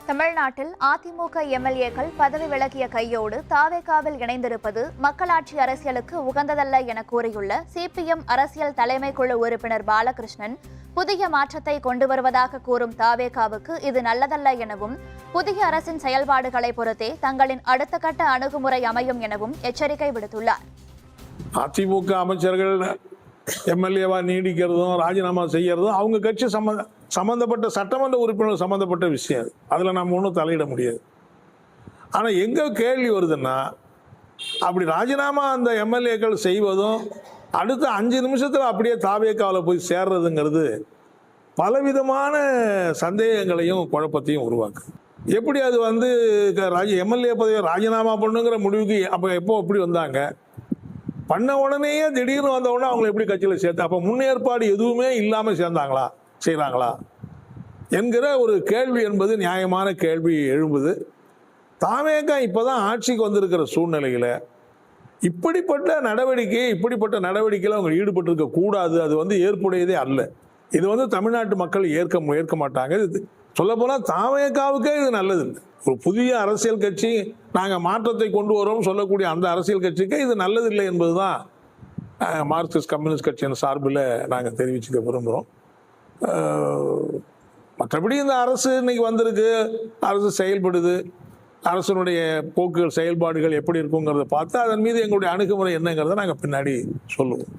தமிழ்நாட்டில் அதிமுக எம்எல்ஏக்கள் பதவி விலகிய கையோடு தாவேகாவில் இணைந்திருப்பது மக்களாட்சி அரசியலுக்கு உகந்ததல்ல என கூறியுள்ள சிபிஎம் அரசியல் தலைமை குழு உறுப்பினர் பாலகிருஷ்ணன், புதிய மாற்றத்தை கொண்டு வருவதாக கூறும் தாவேகாவுக்கு இது நல்லதல்ல எனவும், புதிய அரசின் செயல்பாடுகளை பொறுத்தே தங்களின் அடுத்த கட்ட அணுகுமுறை அமையும் எனவும் எச்சரிக்கை விடுத்துள்ளார். அதிமுக அமைச்சர்கள் எம்எல்ஏவா நீடிக்கிறதும் ராஜினாமா செய்யறதும் அவங்க கட்சி சம்பந்தப்பட்ட சட்டமன்ற உறுப்பினர் சம்பந்தப்பட்ட விஷயம். அதுல நம்ம ஒன்றும் தலையிட முடியாது. ஆனா எங்க கேள்வி வருதுன்னா, அப்படி ராஜினாமா அந்த எம்எல்ஏக்கள் செய்வதும் அடுத்த 5 நிமிஷத்துல அப்படியே தாவேகாவில் போய் சேர்றதுங்கிறது பலவிதமான சந்தேகங்களையும் குழப்பத்தையும் உருவாக்குது. எப்படி அது எம்எல்ஏ பதவியை ராஜினாமா பண்ணுங்கிற முடிவுக்கு எப்போ எப்படி வந்தாங்க? பண்ண உடனேயே திடீர்னு வந்த உடனே அவங்களை எப்படி கட்சியில் சேர்த்து, அப்போ முன்னேற்பாடு எதுவுமே இல்லாமல் செய்கிறாங்களா என்கிற ஒரு கேள்வி என்பது நியாயமான கேள்வி எழும்புது. தாவேகா இப்போதான் ஆட்சிக்கு வந்திருக்கிற சூழ்நிலையில் இப்படிப்பட்ட நடவடிக்கையில் அவங்க ஈடுபட்டிருக்க கூடாது. அது ஏற்புடையதே அல்ல. இது தமிழ்நாட்டு மக்கள் ஏற்க மாட்டாங்க. சொல்லப்போனால் தாவேகாவுக்கே இது நல்லது இல்லை. ஒரு புதிய அரசியல் கட்சி நாங்கள் மாற்றத்தை கொண்டு வரோம் சொல்லக்கூடிய அந்த அரசியல் கட்சிக்கு இது நல்லதில்லை என்பதுதான் மார்க்சிஸ்ட் கம்யூனிஸ்ட் கட்சியின் சார்பில் நாங்கள் தெரிவிச்சுக்க விரும்புகிறோம். மற்றபடி இந்த அரசு இன்னைக்கு வந்திருக்கு, அரசு செயல்படுது, அரசனுடைய போக்குகள் செயல்பாடுகள் எப்படி இருக்குங்கிறத பார்த்து அதன் மீது எங்களுடைய அணுகுமுறை என்னங்கிறத நாங்கள் பின்னாடி சொல்லுவோம்.